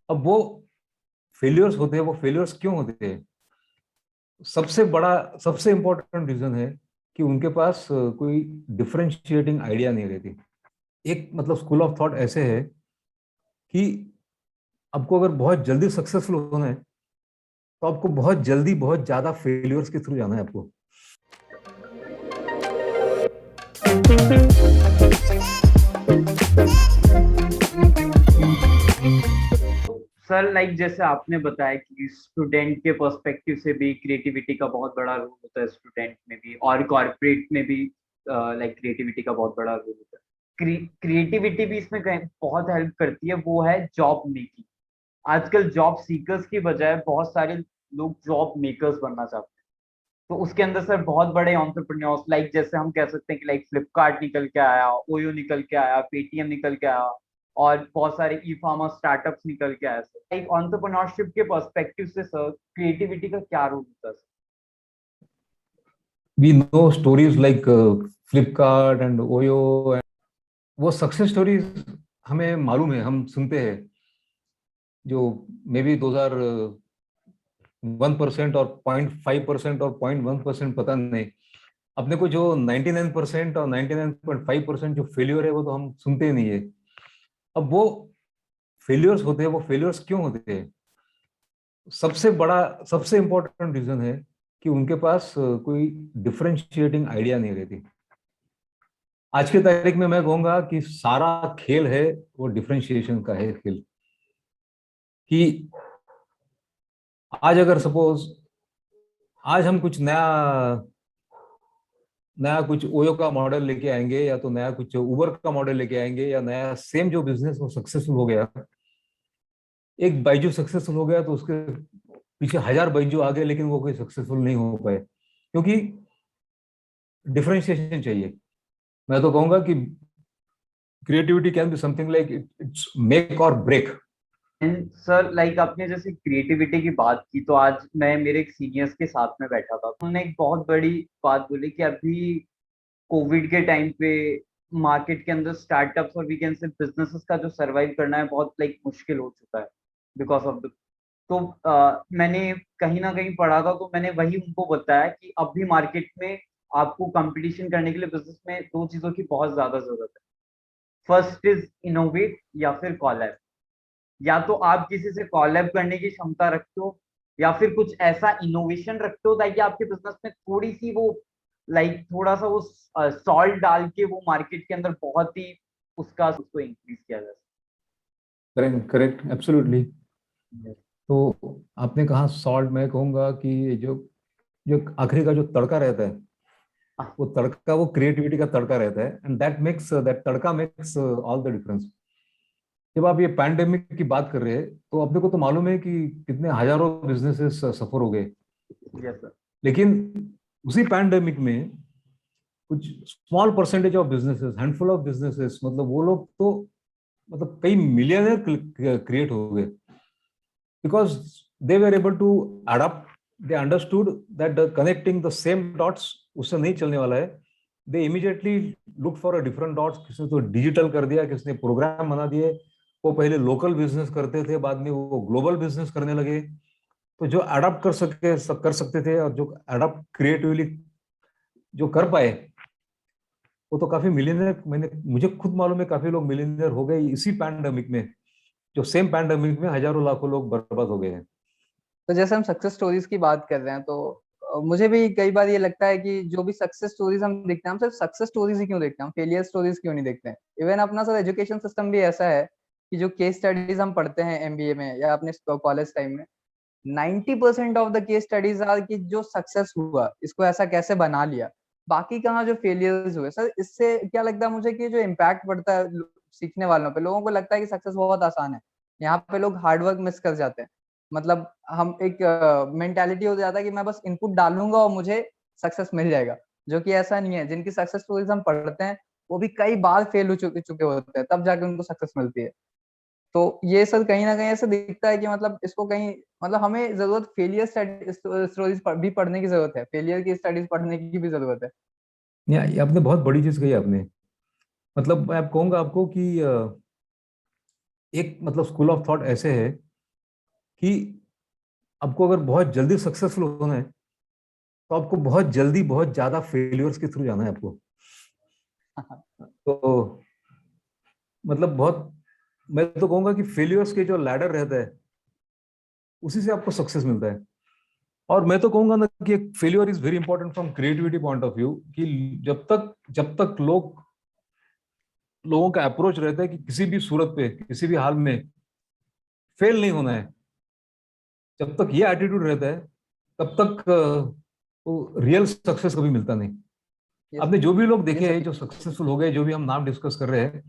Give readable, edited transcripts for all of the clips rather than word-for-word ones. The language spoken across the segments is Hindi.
अब वो फेलियर्स होते हैं, वो फेलियर्स क्यों होते हैं? सबसे बड़ा, सबसे इंपॉर्टेंट रीजन है कि उनके पास कोई डिफरेंशिएटिंग आइडिया नहीं रहती। एक मतलब स्कूल ऑफ थॉट ऐसे है कि आपको अगर बहुत जल्दी सक्सेसफुल होना है तो आपको बहुत जल्दी बहुत ज्यादा फेलियर्स के थ्रू जाना है आपको। सर जैसे आपने बताया कि स्टूडेंट के पर्सपेक्टिव से भी क्रिएटिविटी का बहुत बड़ा रोल होता है, स्टूडेंट में भी और कॉर्पोरेट में भी क्रिएटिविटी का बहुत बड़ा रोल होता है। क्रिएटिविटी भी इसमें बहुत हेल्प करती है, वो है जॉब मेकिंग। आजकल जॉब सीकर्स की बजाय बहुत सारे लोग जॉब मेकर्स बनना चाहते हैं। तो उसके अंदर सर बहुत बड़े एंटरप्रेन्योर्स जैसे हम कह सकते हैं कि फ्लिपकार्ट निकल के आया, ओयो निकल के आया, पेटीएम निकल के आया और बहुत सारे ई कॉमर्स स्टार्टअप्स निकल के आए। सर एक एंटरप्रेन्योरशिप के पर्सपेक्टिव से सर क्रिएटिविटी का क्या रोल होता है sir? We know stories like Flipkart and OYO, वो सक्सेस स्टोरीज हमें मालूम है, हम सुनते हैं। जो मे बी 2001% और 0.5% और 0.1% पता नहीं, अपने को जो 99% और 99.5% जो फेल्योर है वो तो हम सुनते ही नहीं है। अब वो फेल्योर्स होते हैं, वो फेल्योर्स क्यों होते हैं? सबसे बड़ा, सबसे इंपॉर्टेंट रीजन है कि उनके पास कोई डिफरेंशिएटिंग आइडिया नहीं रहती। आज की तारीख में मैं कहूंगा कि सारा खेल है वो डिफरेंशिएशन का है खेल। कि आज अगर सपोज आज हम कुछ नया नया कुछ ओयो का मॉडल लेके आएंगे, या तो नया कुछ उबर का मॉडल लेके आएंगे, या नया सेम जो बिजनेस वो सक्सेसफुल हो गया, एक बाइजू सक्सेसफुल हो गया तो उसके पीछे हजार बाइजू आ गए, लेकिन वो कोई सक्सेसफुल नहीं हो पाए, क्योंकि डिफरेंशिएशन चाहिए। मैं तो कहूंगा कि creativity can be something like it's make और ब्रेक। एंड सर आपने जैसे क्रिएटिविटी की बात की, तो आज मैं मेरे एक सीनियर्स के साथ में बैठा था, उन्होंने एक बहुत बड़ी बात बोली कि अभी कोविड के टाइम पे मार्केट के अंदर स्टार्टअप्स और वी कैन से बिजनेसेस का जो सरवाइव करना है बहुत मुश्किल हो चुका है बिकॉज ऑफ द। तो मैंने कहीं ना कहीं पढ़ा था, तो मैंने वही उनको बताया कि अब भी मार्केट में आपको कंपटीशन करने के लिए बिजनेस में दो चीजों की बहुत ज्यादा जरूरत है। फर्स्ट इज इनोवेट या फिर कॉलैब। या तो आप किसी से कॉलैब करने की क्षमता रखते हो या फिर कुछ ऐसा इनोवेशन रखते हो ताकि आपके बिजनेस में थोड़ी सी वो थोड़ा सा वो सॉल्ट डाल के वो मार्केट के अंदर बहुत ही उसका उसको इंक्रीज किया जा करेक्ट, करेक्ट, एब्सोल्युटली। सके। तो आपने कहा सॉल्ट, मैं कहूंगा कि जो जो आखिरी का जो तड़का रहता है, वो तड़का, वो क्रिएटिविटी का तड़का रहता है, and that tadka makes all the difference. जब आप ये पैंडेमिक की बात कर रहे हैं तो अपने को तो मालूम है कि कितने हजारों बिजनेसेस सफर हो गए। Yes sir. लेकिन उसी पैंडेमिक में कुछ small percentage of businesses, handful of businesses, मतलब वो लोग तो मतलब कई मिलियनर क्रिएट हो गए, because they were able to adopt. They understood that connecting the same dots उससे नहीं चलने वाला है। They immediately look for a different dots. किसने तो डिजिटल कर दिया, किसने प्रोग्राम बना दिए। वो पहले लोकल बिजनेस करते थे, बाद में वो ग्लोबल बिजनेस करने लगे। तो जो अडॉप्ट कर सकते थे और जो अडॉप्ट क्रिएटिवली जो कर पाए, वो तो काफी मिलियनर, मैंने मुझे खुद मालूम है, काफी लोग मिलियनर हो गए इसी पैंडेमिक में। जो सेम पैंडेमिक में हजारों लाखों लोग बर्बाद हो गए हैं। तो जैसे हम सक्सेस स्टोरीज की बात कर रहे हैं, तो मुझे भी कई बार ये लगता है कि जो भी सक्सेस स्टोरीज हम देखते हैं, हम सिर्फ सक्सेस स्टोरीज ही क्यों देखते हैं, हम फेलियर स्टोरीज क्यों नहीं देखते हैं। इवन अपना सर एजुकेशन सिस्टम भी ऐसा है कि जो केस स्टडीज हम पढ़ते हैं एमबीए में या अपने कॉलेज टाइम में, 90% of the case studies are कि जो सक्सेस हुआ इसको ऐसा कैसे बना लिया। बाकी कहाँ जो फेलियर्स हुए सर, इससे क्या लगता है मुझे कि जो इम्पैक्ट पड़ता है सीखने वालों पे, लोगों को लगता है कि सक्सेस बहुत आसान है। यहाँ पे लोग हार्डवर्क मिस कर जाते हैं। मतलब हम एक मेंटालिटी हो जाता है कि मैं बस इनपुट डालूंगा और मुझे सक्सेस मिल जाएगा, जो कि ऐसा नहीं है। जिनकी सक्सेस स्टोरीज हम पढ़ते हैं वो भी कई बार फेल हो चुके होते हैं, तब जाके उनको सक्सेस मिलती है। तो ये सब कहीं ना कहीं ऐसे दिखता है कि मतलब इसको कहीं, मतलब हमें जरूरत फेलियर स्टोरीज भी पढ़ने की जरूरत है, फेलियर की स्टडीज पढ़ने की भी जरूरत है। ये आपने बहुत बड़ी चीज कही आपने। मतलब मैं कहूंगा आपको कि एक मतलब स्कूल ऑफ थॉट ऐसे है कि आपको अगर बहुत जल्दी सक्सेसफुल होना है तो आपको बहुत जल्दी बहुत ज्यादा फेलियर्स के थ्रू जाना है आपको। तो मतलब बहुत, मैं तो कहूंगा कि फेलियर्स के जो लैडर रहता है उसी से आपको सक्सेस मिलता है। और मैं तो कहूंगा ना कि एक failure is very important from creativity point of view, कि जब तक लोगों का अप्रोच रहता है कि किसी भी सूरत पे किसी भी हाल में फेल नहीं होना है, जब तक ये एटीट्यूड रहता है तब तक वो रियल सक्सेस कभी मिलता नहीं। ये आपने जो भी लोग ये देखे हैं सही। जो सक्सेसफुल हो गए, जो भी हम नाम डिस्कस कर रहे हैं,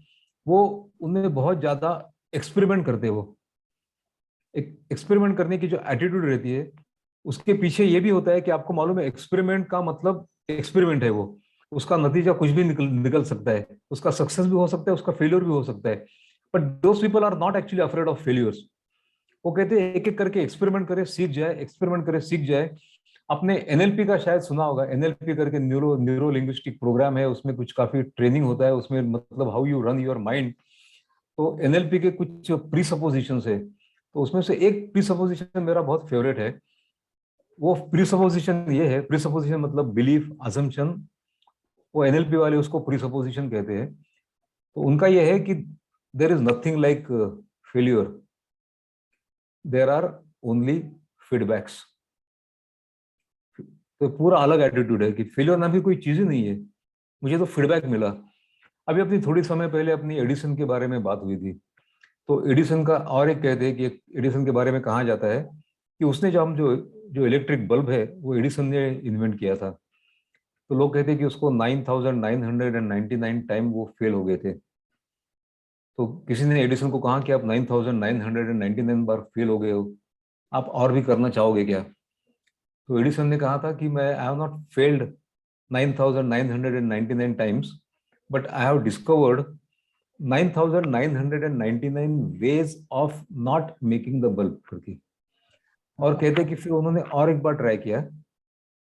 वो उनमें बहुत ज्यादा एक्सपेरिमेंट करते हैं। वो एक एक्सपेरिमेंट करने की जो एटीट्यूड रहती है उसके पीछे ये भी होता है कि आपको मालूम है एक्सपेरिमेंट का मतलब एक्सपेरिमेंट है। वो उसका नतीजा कुछ भी निकल सकता है, उसका सक्सेस भी हो सकता है, उसका फेलियर भी हो सकता है। But those people are not actually afraid of failures. वो कहते हैं एक एक करके एक्सपेरिमेंट करे सीख जाए, एक्सपेरिमेंट करे सीख जाए। आपने एनएलपी का शायद सुना होगा, एनएलपी करके न्यूरो लिंग्विस्टिक प्रोग्राम है, उसमें कुछ काफी ट्रेनिंग होता है उसमें, मतलब how you run your mind. तो एनएलपी के कुछ प्री सपोजिशन है, तो उसमें से एक प्री सपोजिशन मेरा बहुत फेवरेट है। वो प्री सपोजिशन ये है, प्री सपोजिशन मतलब बिलीफ असम्पशन, वो एनएलपी वाले उसको प्री सपोजिशन कहते हैं। तो उनका ये है कि there is nothing like failure, there are only feedbacks. तो पूरा अलग एटीट्यूड है कि फेलियर नाम की कोई चीज ही नहीं है, मुझे तो फीडबैक मिला। अभी अपनी थोड़ी समय पहले अपनी एडिसन के बारे में बात हुई थी। तो एडिसन का और एक कहते हैं कि एडिसन के बारे में कहा जाता है कि उसने जो हम जो जो इलेक्ट्रिक बल्ब है वो एडिसन ने इन्वेंट किया था। तो लोग कहते हैं कि उसको 9999 टाइम वो फेल हो गए थे। तो किसी ने एडिसन को कहा कि आप 9999 बार फेल हो गए हो, आप और भी करना चाहोगे क्या? तो एडिसन ने कहा था कि मैं I have not failed 9999 times, but I have discovered 9999 ways of not making the bulb करके। और कहते हैं कि फिर उन्होंने और एक बार ट्राई किया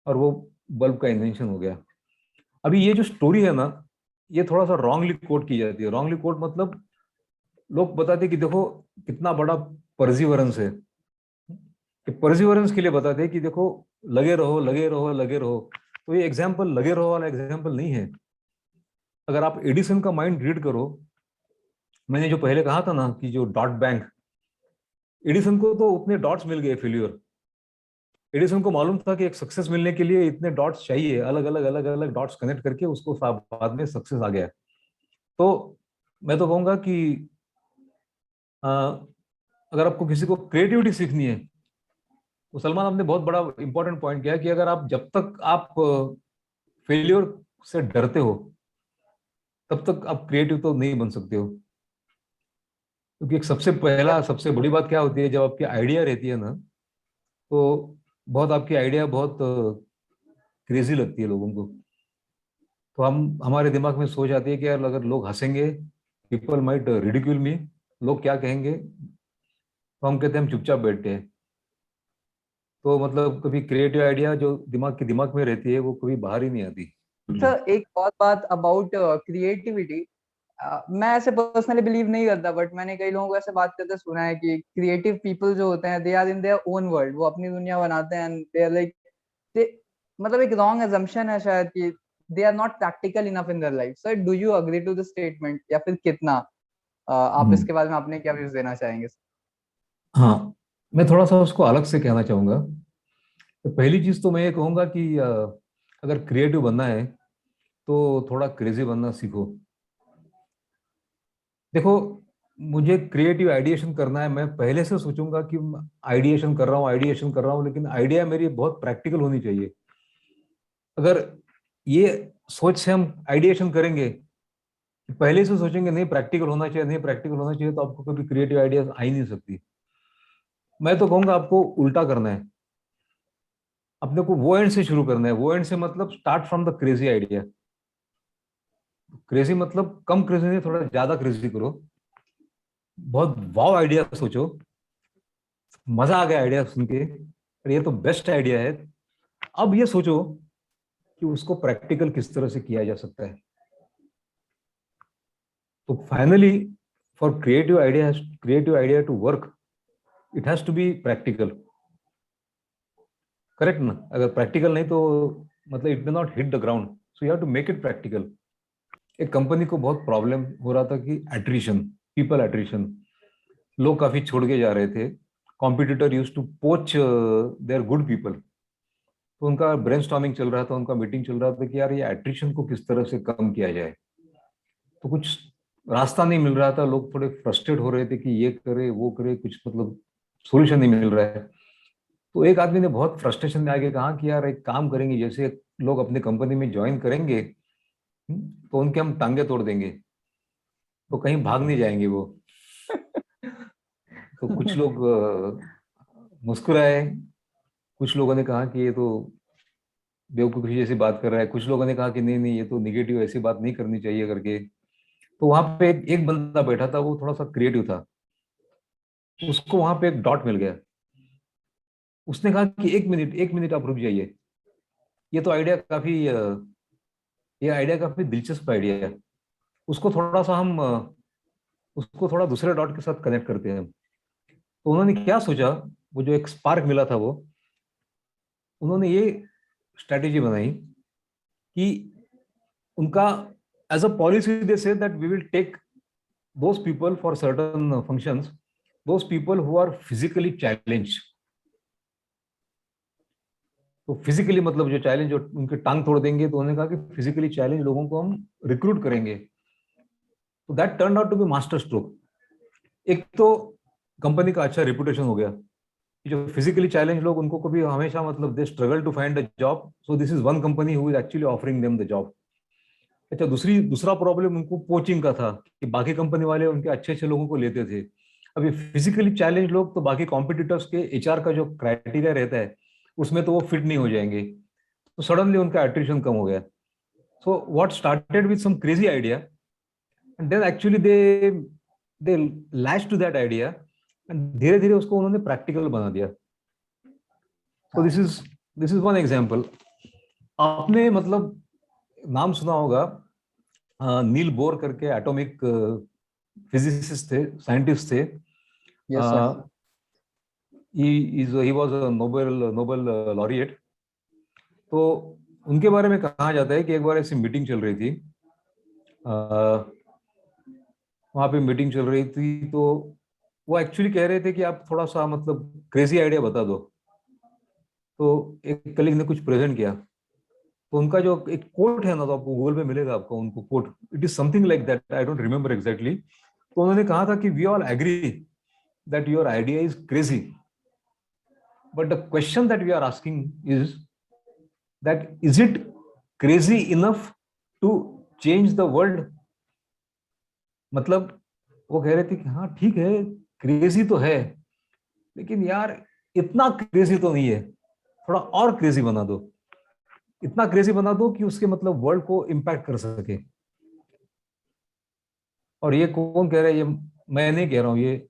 और वो बल्ब का इन्वेंशन हो गया। अभी ये जो स्टोरी है ना, ये थोड़ा सा रॉन्गली कोट की जाती है। रॉन्गली कोट मतलब लोग बताते हैं कि देखो कितना बड़ा परजिवरेंस है, कि परजिवरेंस के लिए बताते हैं कि देखो लगे रहो लगे रहो लगे रहो। तो ये एग्जाम्पल लगे रहो वाला एग्जाम्पल नहीं है। अगर आप एडिसन का माइंड रीड करो, मैंने जो पहले कहा था ना कि जो डॉट बैंक, एडिसन को तो उतने डॉट्स मिल गए फेल्यूर। एडिसन को मालूम था कि एक सक्सेस मिलने के लिए इतने डॉट्स चाहिए, अलग अलग डॉट्स कनेक्ट करके उसको बाद में सक्सेस आ गया। तो मैं तो कहूंगा कि अ, अगर आपको किसी को क्रिएटिविटी सीखनी है तो सलमान आपने बहुत बड़ा इंपॉर्टेंट पॉइंट किया कि अगर आप जब तक आप फेलियर से डरते हो तब तक आप क्रिएटिव तो नहीं बन सकते हो। क्योंकि एक सबसे पहला सबसे बड़ी बात क्या होती है, जब आपकी आइडिया रहती है ना, तो बहुत आपकी आइडिया बहुत क्रेजी लगती है लोगों को। तो हम हमारे दिमाग में सोच आती है कि यार अगर लोग हंसेंगे, पीपल माइट रिडिक्यूल मी, लोग क्या कहेंगे, तो हम कहते हैं हम चुपचाप बैठते हैं। तो मतलब कभी क्रिएटिव आइडिया जो दिमाग में रहती है वो कभी बाहर ही नहीं आती। सर एक और बात अबाउट क्रिएटिविटी, मैं ऐसे पर्सनली बिलीव नहीं करता, बट मैंने कई लोगों को ऐसे बात करते सुना है कि क्रिएटिव पीपल जो होते हैं they are in their own world, वो अपनी दुनिया बनाते हैं and they are like they, मतलब एक रॉन्ग assumption है शायद कि they are not practical enough in their life. Sir do you agree to the statement, या फिर कितना आप हम्म। इसके बारे में आपने क्या व्यूज देना चाहेंगे? हाँ, मैं थोड़ा सा उसको अलग से कहना चाहूंगा। तो पहली चीज तो मैं ये कहूंगा कि अगर क्रिएटिव बनना है तो थोड़ा क्रेजी बनना सीखो। देखो, मुझे क्रिएटिव आइडिएशन करना है, मैं पहले से सोचूंगा कि आइडिएशन कर रहा हूँ, लेकिन आइडिया मेरी बहुत प्रैक्टिकल होनी चाहिए। अगर ये सोच से हम आइडिएशन करेंगे, पहले से सोचेंगे नहीं प्रैक्टिकल होना चाहिए, नहीं प्रैक्टिकल होना चाहिए, तो आपको कभी क्रिएटिव आइडियाज आ ही नहीं सकती। मैं तो कहूंगा आपको उल्टा करना है। अपने को वो एंड से शुरू करना है। वो एंड से मतलब start from the crazy idea. Crazy मतलब कम क्रेजी नहीं, थोड़ा ज्यादा क्रेजी करो। बहुत वाव आइडिया सोचो, मजा आ गया आइडिया सुन के, अरे ये तो बेस्ट आइडिया है। अब ये सोचो कि उसको प्रैक्टिकल किस तरह से किया जा सकता है। तो finally for creative idea to work, it has to be practical, correct ना? अगर प्रैक्टिकल नहीं तो मतलब it may not hit the ground, so you have to make it practical. एक कंपनी को बहुत प्रॉब्लम हो रहा था कि एट्रिशन, पीपल एट्रिशन, लोग काफी छोड़ के जा रहे थे, competitor use to poach their good people. तो उनका ब्रेनस्टॉर्मिंग चल रहा था, उनका मीटिंग चल रहा था कि यार ये एट्रिशन को किस तरह से कम किया जाए। तो कुछ रास्ता नहीं मिल रहा था, लोग थोड़े फ्रस्ट्रेट हो रहे थे कि ये करे वो करे, कुछ मतलब सोल्यूशन नहीं मिल रहा है। तो एक आदमी ने बहुत फ्रस्ट्रेशन में आके कहा कि यार एक काम करेंगे, जैसे लोग अपने कंपनी में ज्वाइन करेंगे तो उनके हम टांगे तोड़ देंगे, तो कहीं भाग नहीं जाएंगे वो। तो कुछ लोग मुस्कुराए, कुछ लोगों ने कहा कि ये तो बेवकूफी जैसी बात कर रहा है, कुछ लोगों ने कहा कि नहीं नहीं ये तो निगेटिव, ऐसी बात नहीं करनी चाहिए करके। तो वहां पे एक बंदा बैठा था, वो थोड़ा सा क्रिएटिव था, उसको वहां पे एक डॉट मिल गया। उसने कहा कि एक मिनट आप रुक जाइए, ये तो आइडिया काफी ये आइडिया काफी दिलचस्प आइडिया है। उसको थोड़ा सा हम उसको थोड़ा दूसरे डॉट के साथ कनेक्ट करते हैं। तो उन्होंने क्या सोचा, वो जो एक स्पार्क मिला था, वो उन्होंने ये स्ट्रेटेजी बनाई कि उनका as a policy they say that we will take those people for certain functions, those people who are physically challenged। तो फिजिकली मतलब जो चैलेंज, जो उनके टांग तोड़ देंगे, तो उन्होंने कहा कि फिजिकली चैलेंज लोगों को हम रिक्रूट करेंगे। तो that turn out to be master stroke. एक तो कंपनी का अच्छा रिपुटेशन हो गया कि जो फिजिकली चैलेंज लोग, उनको कभी हमेशा मतलब they struggle to find a job, so this is one company who is actually offering them the job. अच्छा, दूसरा प्रॉब्लम उनको कोचिंग का था कि बाकी कंपनी वाले उनके अच्छे अच्छे लोगों को लेते थे। अब ये फिजिकली चैलेंज लोग तो बाकी कॉम्पिटिटर्स के एचआर का जो क्राइटेरिया रहता है उसमें तो वो फिट नहीं हो जाएंगे, तो सडनली उनका एट्रिशन कम हो गया। So what started with some crazy idea, and then actually they lash to that idea, and धीरे धीरे उसको उन्होंने प्रैक्टिकल बना दिया। तो दिस इज वन एग्जांपल। आपने मतलब नाम सुना होगा, नील बोर करके एटॉमिक फिजिसिस्ट थे, साइंटिस्ट थे। Yes sir. He was a Nobel laureate. तो उनके बारे में कहा जाता है कि एक बार ऐसी मीटिंग चल रही थी, वहां पे मीटिंग चल रही थी, तो वो एक्चुअली कह रहे थे कि आप थोड़ा सा मतलब क्रेजी आइडिया बता दो। तो एक कलीग ने कुछ प्रेजेंट किया, तो उनका जो एक कोट है ना, तो आपको गूगल पे मिलेगा आपको उनको quote, it is something like that, I don't remember exactly. तो उन्होंने कहा था कि we all agree that your idea is crazy, but the question that we are asking is that is it crazy enough to change the world. मतलब वो कह रहे थे कि हाँ ठीक है, क्रेजी तो है, लेकिन यार इतना क्रेजी तो नहीं है, थोड़ा और क्रेजी बना दो, इतना क्रेजी बना दो कि उसके मतलब वर्ल्ड को इम्पैक्ट कर सके। और ये कौन कह रहा है? ये मैं नहीं कह रहा हूँ, ये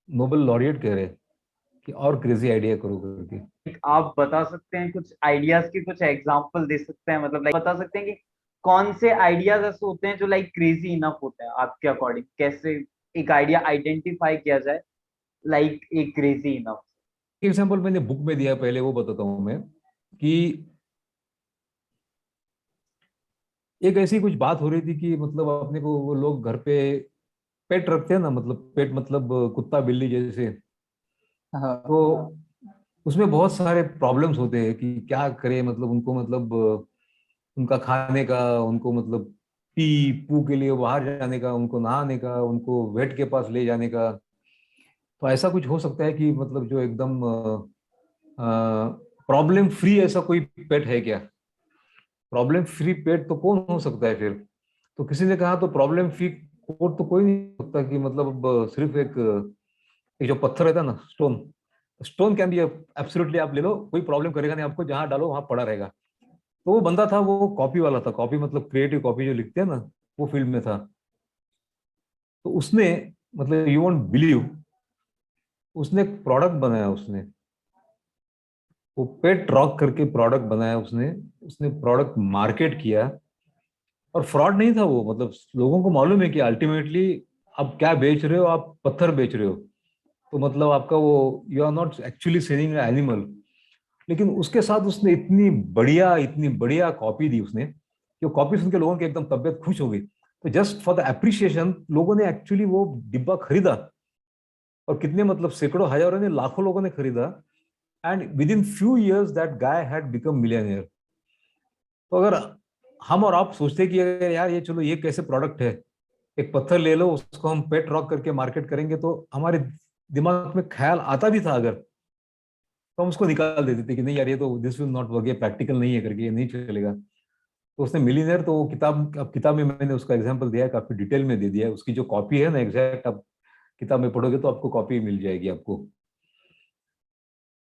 नोबेल लॉरिएट कह रहे हैं कि और क्रेजी आइडिया करो करके। आप बता सकते हैं कुछ आइडियाज की, कुछ एग्जांपल दे सकते हैं, मतलब लाइक बता सकते हैं कि कौन से आइडियाज ऐसे होते हैं जो लाइक क्रेजी इनफ होते हैं आपके अकॉर्डिंग? कैसे एक आइडिया आइडेंटिफाई किया जाए लाइक एक क्रेजी इनफ? एग्जाम्पल मैंने बुक में दिया, पहले वो बताता हूँ मैं कि एक ऐसी कुछ बात हो रही थी कि मतलब अपने को वो लोग घर पे पेट रखते हैं ना, मतलब पेट मतलब कुत्ता बिल्ली जैसे। हाँ तो उसमें बहुत सारे प्रॉब्लम्स होते हैं कि क्या करें, मतलब उनको मतलब उनका खाने का, उनको मतलब पी पू के लिए बाहर जाने का, उनको नहाने का, उनको वेट के पास ले जाने का। तो ऐसा कुछ हो सकता है कि मतलब जो एकदम प्रॉब्लम फ्री ऐसा कोई पेट है क्या? प्रॉब्लम फ्री पेट तो कौन हो सकता है फिर? तो किसी ने कहा तो प्रॉब्लम फ्री कोड तो कोई नहीं हो सकता कि मतलब सिर्फ एक जो पत्थर रहता है ना, stone, stone can be absolutely, आप ले लो, कोई प्रॉब्लम करेगा नहीं आपको, जहां डालो वहां पड़ा रहेगा। तो वो बंदा था, वो कॉपी वाला था, कॉपी मतलब क्रिएटिव कॉपी जो लिखते हैं ना, वो फील्ड में था। तो उसने मतलब यू वोंट बिलीव, उसने एक प्रोडक्ट बनाया, उसने वो पेट रॉक करके प्रोडक्ट बनाया, उसने उसने प्रोडक्ट मार्केट किया। और फ्रॉड नहीं था वो, मतलब लोगों को मालूम है कि अल्टीमेटली आप क्या बेच रहे हो, आप पत्थर बेच रहे हो। तो मतलब आपका वो you are not actually selling animal. लेकिन उसके साथ उसने इतनी बढ़िया कॉपी दी उसने कि वो कॉपी सुन के लोगों की एकदम तबियत खुश हो गई। तो जस्ट फॉर द अप्रिसिएशन लोगों ने एक्चुअली वो डिब्बा खरीदा, और कितने मतलब सैकड़ों हजारों ने लाखों लोगों ने खरीदा, and with in few years that guy had become millionaire. तो अगर हम और आप सोचते कि अगर यार ये चलो ये कैसे प्रोडक्ट है, एक पत्थर ले लो उसको हम पेट रॉक करके मार्केट करेंगे, तो हमारे दिमाग में ख्याल आता भी था अगर, तो हम उसको निकाल देते थे कि नहीं यार ये तो दिस विल नॉट वर्क, ये प्रैक्टिकल नहीं है करके, ये नहीं चलेगा। तो उसने मिलीनियर, तो वो किताब, अब किताब में मैंने उसका एग्जांपल दिया है, काफी डिटेल में दे दिया है। उसकी जो कॉपी है ना एग्जैक्ट, आप किताब में पढ़ोगे तो आपको कॉपी मिल जाएगी आपको।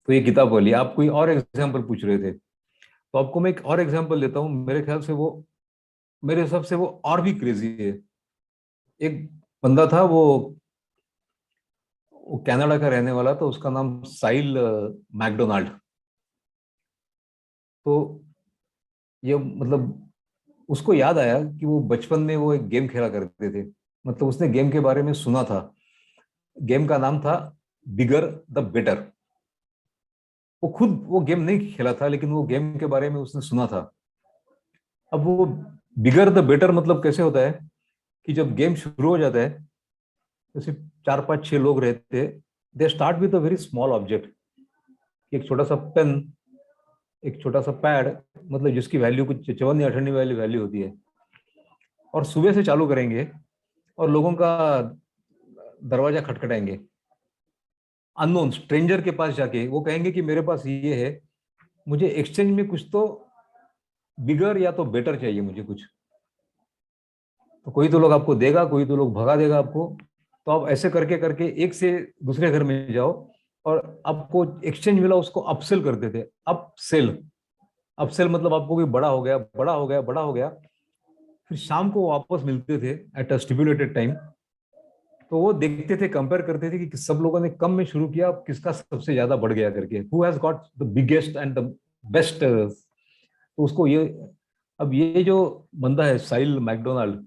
तो ये किताब वाली, आप कोई और एग्जाम्पल पूछ रहे थे, तो आपको मैं एक और एग्जाम्पल देता हूँ। मेरे ख्याल से वो, मेरे हिसाब से वो और भी क्रेजी है। एक बंदा था, वो कनाडा का रहने वाला था, उसका नाम साइल मैकडोनाल्ड। तो ये मतलब उसको याद आया कि वो बचपन में वो एक गेम खेला करते थे। मतलब उसने गेम के बारे में सुना था, गेम का नाम था बिगर द बेटर। वो खुद वो गेम नहीं खेला था, लेकिन वो गेम के बारे में उसने सुना था। अब वो बिगर द बेटर मतलब कैसे होता है कि जब गेम शुरू हो जाता है, जैसे 4 5 6 लोग रहते हैं, they start with a very small object, एक छोटा सा पेन, एक छोटा सा पैड, मतलब जिसकी वैल्यू कुछ 54 या 58 वाली वैल्यू होती है, और सुबह से चालू करेंगे और लोगों का दरवाजा खटखटाएंगे, अननोन स्ट्रेंजर के पास जाके वो कहेंगे कि मेरे पास ये है, मुझे एक्सचेंज में कुछ तो बिगर या तो बेटर चाहिए मुझे कुछ। तो कोई तो लोग आपको देगा, कोई तो लोग भगा देगा आपको। तो आप ऐसे करके करके एक से दूसरे घर में जाओ, और आपको एक्सचेंज मिला उसको अपसेल करते थे। अपसेल, अपसेल मतलब आपको कोई बड़ा हो गया, बड़ा हो गया, बड़ा हो गया, फिर शाम को वापस मिलते थे एट अ स्टिपुलेटेड टाइम। तो वो देखते थे, कंपेयर करते थे कि सब लोगों ने कम में शुरू किया, किसका सबसे ज्यादा बढ़ गया करके, who has got the biggest and the best. तो उसको ये, अब ये जो बंदा है साइल मैकडोनाल्ड,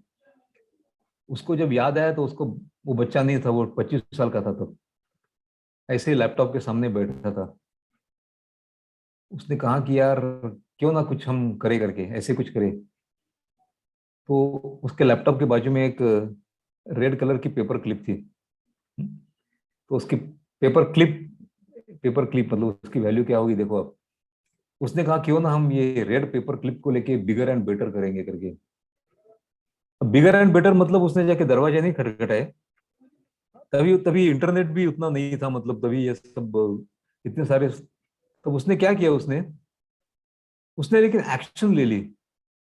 उसको जब याद आया तो उसको, वो बच्चा नहीं था, वो 25 साल का था तब, ऐसे ही लैपटॉप के सामने बैठा था। उसने कहा कि यार क्यों ना कुछ हम करे करके, ऐसे कुछ करे। तो उसके लैपटॉप के बाजू में एक रेड कलर की पेपर क्लिप थी। तो उसकी पेपर क्लिप, पेपर क्लिप मतलब उसकी वैल्यू क्या होगी देखो आप। उसने कहा क्यों ना हम ये रेड पेपर क्लिप को लेके बिगर एंड बेटर करेंगे करके। बिगर एंड बेटर मतलब उसने जाके दरवाजा नहीं खटखटाए, तभी तभी इंटरनेट भी उतना नहीं था, मतलब तभी ये सब इतने सारे। तब उसने क्या किया, उसने उसने लेकिन एक्शन ले ली।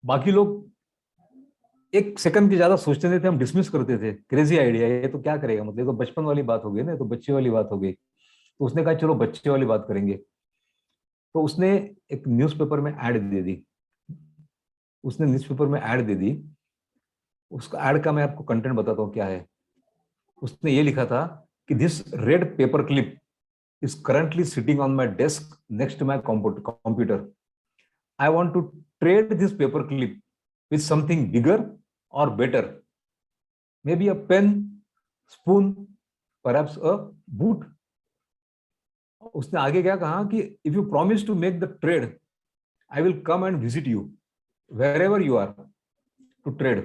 बाकी लोग एक सेकंड की ज्यादा सोचते नहीं थे, हम डिसमिस करते थे, क्रेजी आइडिया, ये तो क्या करेगा, मतलब ये तो बचपन वाली बात हो गई ना, ये तो बच्चे वाली बात हो गई। तो उसने कहा चलो बच्चे वाली बात करेंगे। तो उसने एक न्यूज़पेपर में ऐड दे दी, उसने न्यूज़पेपर में ऐड दे दी। उसका ऐड का मैं आपको कंटेंट बताता हूँ क्या है। उसने ये लिखा था कि this red pepper clip is currently sitting on my desk next to my computer. I want to trade this paperclip with something bigger or better. Maybe a pen, spoon, perhaps a boot. उसने आगे क्या कहा कि if you promise to make the trade, I will come and visit you wherever you are to trade.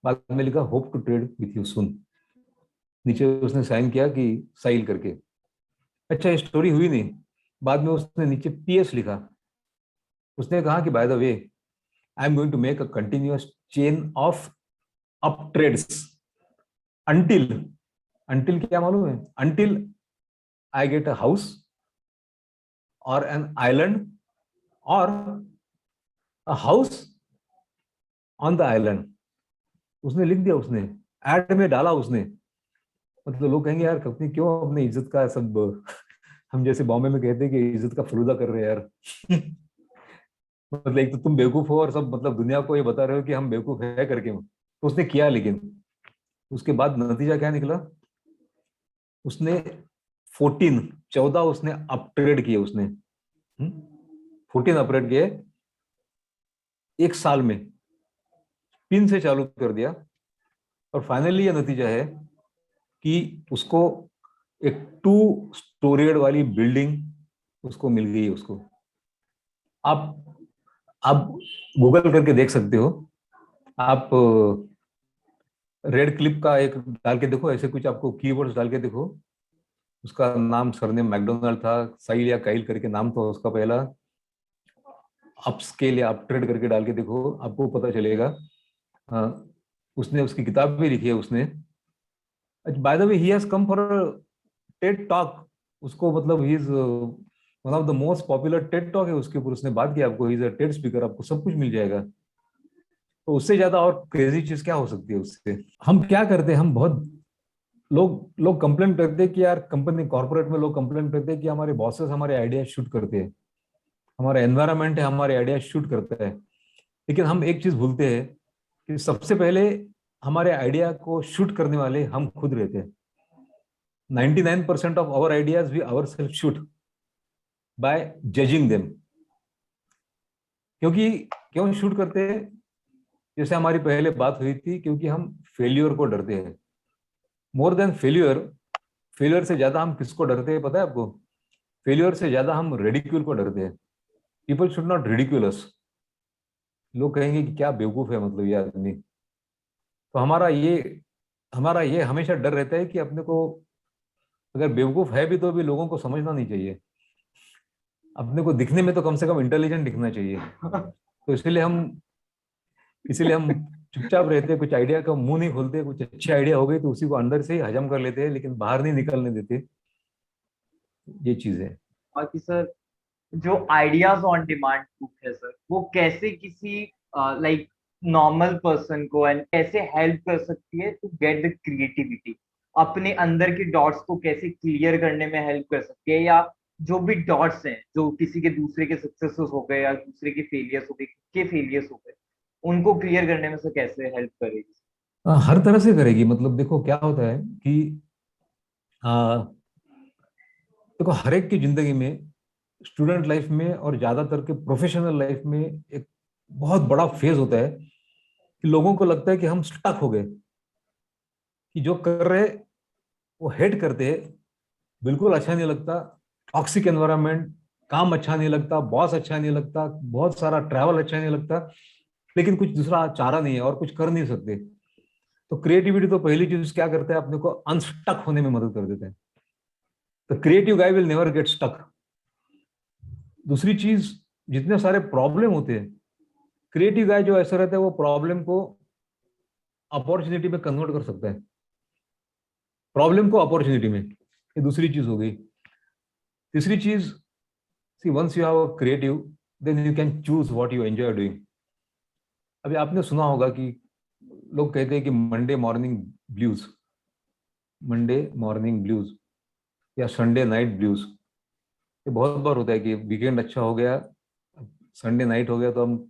बाद में लिखा hope to trade with you soon. नीचे उसने साइन किया कि साइल करके। अच्छा, ये स्टोरी हुई नहीं, बाद में उसने नीचे पीएस लिखा। उसने कहा कि by the way, I am going to make a continuous chain of up trades until, until क्या मालूम है, until I get a house और एन आइलैंड और a house on the island. उसने लिख दिया, उसने ऐड में डाला उसने। मतलब लोग कहेंगे यार कंपनी क्यों अपनी इज्जत का सब हम जैसे बॉम्बे में कहते हैं कि इज्जत का फलूदा कर रहे हैं यार। मतलब एक तो तुम बेवकूफ हो और सब मतलब दुनिया को ये बता रहे हो कि हम बेवकूफ है करके। तो उसने किया, लेकिन उसके बाद नतीजा क्या निकला, उसने 14 उसने अपग्रेड किए, उसने 14 अपग्रेड किए एक साल में, पिन से चालू कर दिया। और फाइनली ये नतीजा है कि उसको एक 2 स्टोरीड वाली बिल्डिंग उसको मिल गई उसको। आप गूगल करके देख सकते हो। आप रेड क्लिप का एक डाल के देखो, ऐसे कुछ आपको कीवर्ड्स डाल के देखो। उसका नाम सरनेम मैकडोनाल्ड था, साइल या काइल करके नाम था उसका पहला। अपस्केल या अपट्रेड करके डाल के देखो, आपको पता चलेगा। उसने उसकी किताब भी लिखी है उसने। Bye the way he has come for Ted talk. उसको मतलब he is one of the most popular Ted talk है उसके ऊपर उसने बात की। आपको he is a TED speaker, आपको सब कुछ मिल जाएगा। तो उससे ज्यादा और क्रेजी चीज क्या हो सकती है उससे। हम क्या करते हैं, हम बहुत लोग लोग कंप्लेन करते हैं कि यार कंपनी कॉर्पोरेट में लोग कंप्लेन करते हैं कि हमारे बॉसेस हमारे आइडिया शूट करते हैं, हमारा एनवायरनमेंट है हमारे आइडिया शूट करता है। लेकिन हम एक चीज भूलते हैं कि सबसे पहले हमारे आइडिया को शूट करने वाले हम खुद रहते हैं। 99% of our ideas we ourselves shoot by judging them। क्योंकि क्यों शूट करते हैं? जैसे हमारी पहले बात हुई थी, क्योंकि हम फेल्यूर को डरते हैं। मोर देन फेल्यूर, फेल्यूर से ज्यादा हम किसको डरते हैं पता है आपको? फेल्यूर से ज्यादा हम रेडिक्यूल को डरते हैं। पीपल शुड नॉट रिडिक्यूल अस। लोग कहेंगे कि क्या बेवकूफ है मतलब ये आदमी। तो हमारा ये हमेशा डर रहता है कि अपने को, अगर बेवकूफ है भी तो भी लोगों को समझना नहीं चाहिए। अपने को दिखने में तो कम से कम इंटेलिजेंट दिखना चाहिए। तो इसलिए हम चुपचाप रहते हैं, कुछ आइडिया का मुंह नहीं खोलते। कुछ अच्छे आइडिया हो गए तो उसी को अंदर से ही हजम कर लेते हैं, लेकिन बाहर नहीं निकलने देते। ये चीज है। बाकी सर, जो आइडियाज ऑन डिमांड बुक है सर, वो कैसे किसी लाइक नॉर्मल पर्सन को एंड कैसे हेल्प कर सकती है टू गेट द क्रिएटिविटी, अपने अंदर के डॉट्स को कैसे क्लियर करने में हेल्प कर सकती है, या जो भी डॉट्स हैं जो किसी के दूसरे के सक्सेसेस हो गए या दूसरे के फेलियर्स हो गए, के फेलियर्स हो गए, उनको क्लियर करने में से कैसे हेल्प करेगी? हर तरह से करेगी। मतलब देखो क्या होता है कि आ, देखो हर एक की जिंदगी में, स्टूडेंट लाइफ में और ज्यादातर के प्रोफेशनल लाइफ में, एक बहुत बड़ा फेज होता है कि लोगों को लगता है कि हम स्टक हो गए, कि जो कर रहे वो हेट करते हैं, बिल्कुल अच्छा नहीं लगता। टॉक्सिक एनवायरनमेंट, काम अच्छा नहीं लगता, बॉस अच्छा नहीं लगता, बहुत सारा ट्रैवल अच्छा नहीं लगता, लेकिन कुछ दूसरा चारा नहीं है और कुछ कर नहीं सकते। तो क्रिएटिविटी तो पहली चीज क्या करता है, अपने को अनस्टक होने में मदद कर देता है। तो creative guy will never get stuck. दूसरी चीज, जितने सारे प्रॉब्लम होते हैं, क्रिएटिव गाय जो ऐसा रहता है वो प्रॉब्लम को अपॉर्चुनिटी में कन्वर्ट कर सकता है। प्रॉब्लम को अपॉर्चुनिटी में, ये दूसरी चीज हो गई। तीसरी चीज, C once you have a creative, then you can choose what you enjoy doing. अभी आपने सुना होगा कि लोग कहते हैं कि Monday morning blues, Monday morning blues या संडे नाइट ब्लूज। ये बहुत बार होता है कि वीकेंड अच्छा हो गया, संडे नाइट हो गया तो हम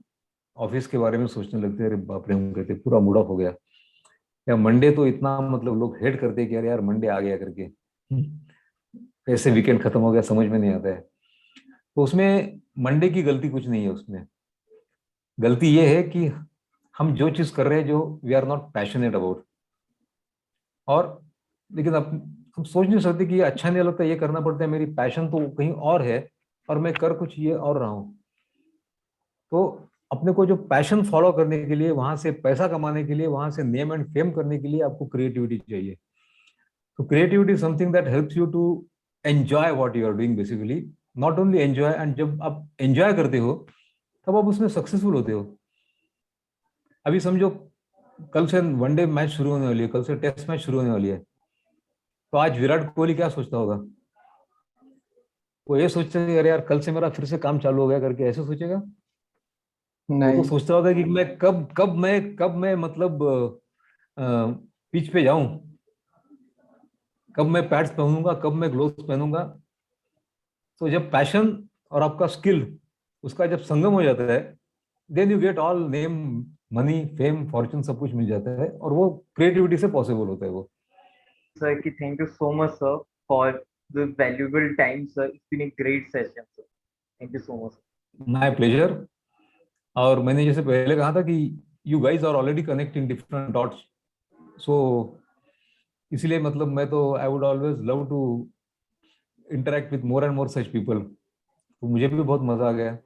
ऑफिस के बारे में सोचने लगते हैं, अरे बाप रे, हम कहते हैं पूरा मूड ऑफ हो गया। या मंडे तो इतना मतलब लोग हेट करते हैं कि अरे यार मंडे आ गया करके, कैसे वीकेंड खत्म हो गया समझ में नहीं आता है। तो उसमें मंडे की गलती कुछ नहीं है। उसमें गलती ये है कि हम जो चीज कर रहे हैं जो we are not passionate about, और लेकिन अब हम सोच नहीं सकते कि ये अच्छा नहीं लगता, ये करना पड़ता है, मेरी पैशन तो कहीं और है और मैं कर कुछ ये और रहा हूँ। तो अपने को जो पैशन फॉलो करने के लिए, वहां से पैसा कमाने के लिए, वहां से नेम एंड फेम करने के लिए आपको क्रिएटिविटी चाहिए। तो creativity something that helps you to enjoy what you are doing basically. Not only enjoy, and जब आप एंजॉय करते हो तब आप उसमें सक्सेसफुल होते हो। अभी समझो कल से वनडे मैच शुरू होने वाली है, कल से टेस्ट मैच शुरू होने वाली है। तो आज विराट कोहली क्या सोचता होगा? वो ये सोचता है अरे यार कल से मेरा फिर से काम चालू हो गया करके, ऐसे सोचेगा? वो तो नहीं। सोचता होगा कि मैं कब मैं मतलब पिच पे जाऊं, कब मैं पैड्स पहनूंगा, कब मैं ग्लोव्स पहनूंगा। तो जब पैशन और आपका स्किल, उसका जब संगम हो जाता है, then you get all name, money, fame, fortune, सब कुछ मिल जाता है, और वो क्रिएटिविटी से पॉसिबल होता है वो। सर कि thank you so much sir for the valuable time sir, it's been a great session sir, thank you so much. My pleasure. और मैंने जैसे पहले कहा था कि you guys are already connecting different dots, so इसलिए मतलब मैं तो I would always love to interact with more and more such people. तो मुझे भी बहुत मजा आ गया।